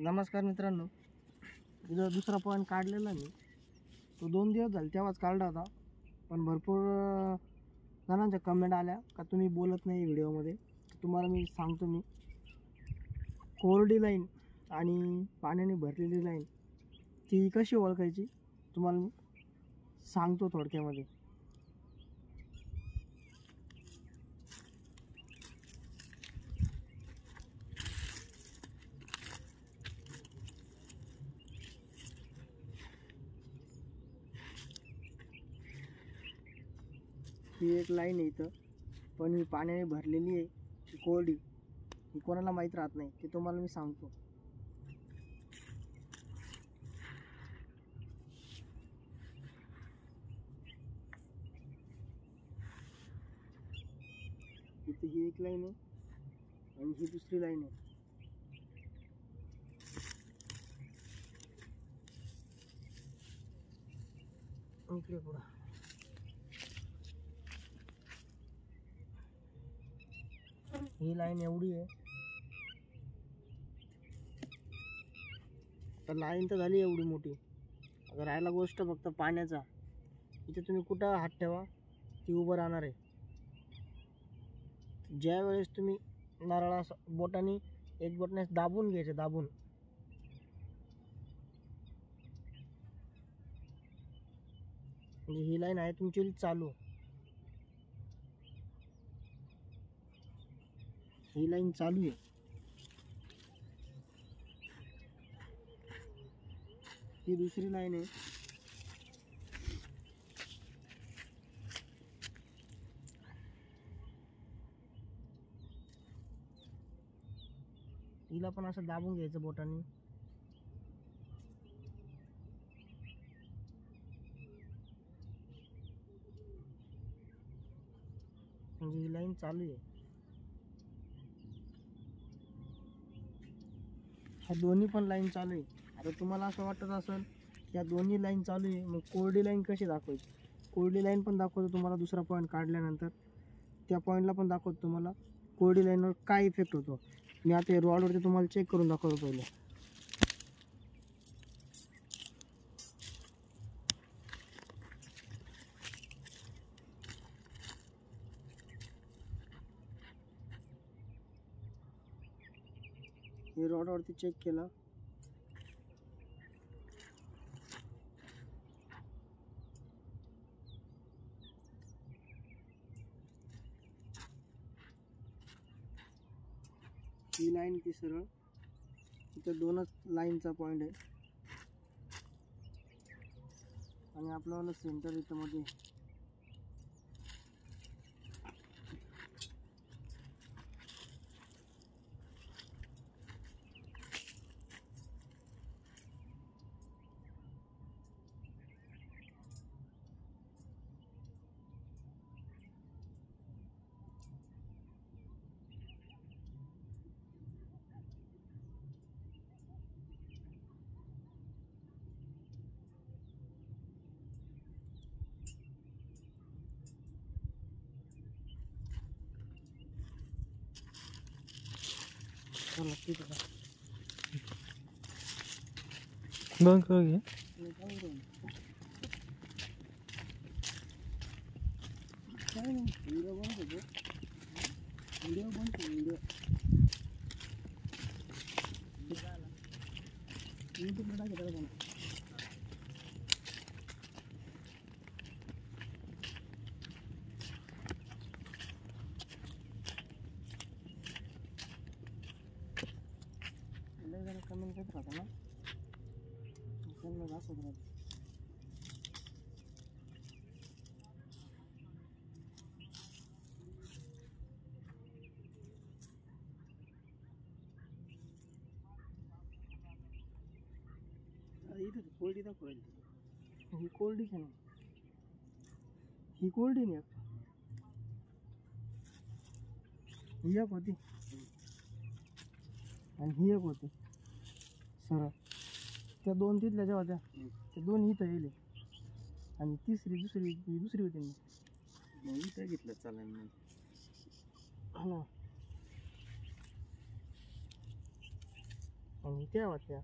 नमस्कार मित्रांनो, जो दुसरा पॉईंट काढलेला मी तो 2 दिवस झाले तेव्हाच काढला होता. पण भरपूर जणांच्या कमेंट आल्या का तुम्ही बोलत नाही व्हिडिओमध्ये. तुम्हाला मी सांगतो, मी कोरडी लाईन आणि पाण्याने भरलेली लाईन ती कशी ओळखायची तुम्हाला मी सांगतो थोडक्यामध्ये. ही एक लाईन आहे इथं, पण ही पाण्याने भरलेली आहे, ही कोरडी, ही कोणाला माहीत राहत नाही, ते तुम्हाला मी सांगतो. इथे ही एक लाईन आहे आणि ही दुसरी लाईन आहे. इकडे पुढं ही लाईन एवढी आहे. तर लाईन तर झाली एवढी मोठी. अगर राहिला गोष्ट फक्त पाण्याचा, इथे तुम्ही कुठं हात ठेवा ती उभं राहणार आहे. ज्या वेळेस तुम्ही नारळा बोटाने एक बोटाने दाबून घ्यायचं, दाबून म्हणजे ही लाईन आहे तुमची चालू. ही लाईन चालू आहे. ही दुसरी लाईन आहे. हिला पण असं दाबून घ्यायचं बोटाने. म्हणजे ही लाईन चालू आहे. ह्या दोन्ही पण लाईन चालू आहे. आता तुम्हाला असं वाटत असेल या दोन्ही लाईन चालू आहे, मग कोरडी लाईन कशी दाखवायची? कोरडी लाईन पण दाखवतो तुम्हाला दुसरा पॉईंट काढल्यानंतर. त्या पॉईंटला पण दाखवतो तुम्हाला कोरडी लाईनवर काय इफेक्ट होतो. मी आता हे रॉडवरती तुम्हाला चेक करून दाखवतो पहिले. हे रॉडवरती चेक केलं, ही लाईन ती सरळ, इथं दोनच लाईनचा पॉईंट आहे आणि आपल्याला सेंटर इथं मध्ये. चला ठीक आहे. बंद करो ये. काय नाही, व्हिडिओ बंद होतो. व्हिडिओ बंद कर, व्हिडिओ यूट्यूबला टाकायचं का? जरा कमेंट करत राहता ना, त्यांना दाखवत राहतो. इथं कोरडी दाखवायची. ही कोरडी का नाही? ही कोरडी नाही, ही एक होती आणि ही एक होती सरळ. त्या दोन तिथल्या ज्या होत्या त्या दोन इथं येईल आणि तिसरी दुसरी होती. मी इथं घेतलं चालेल ना. हा, आणि त्या होत्या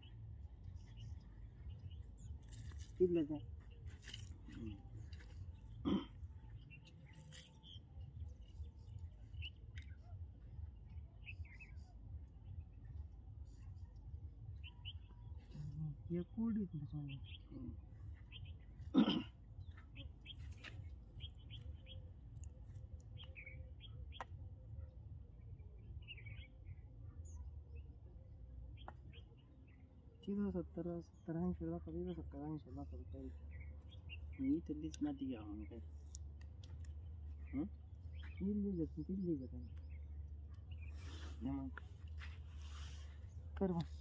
तिथल्या त्या हे कोरडी त्याच्यामध्ये तिथं 70-80 लाख, तिथं 70-80 लाख रुपये. मी तिथलीच माती घ्यावं मग काय. तिथली घेत नाही मग कर मग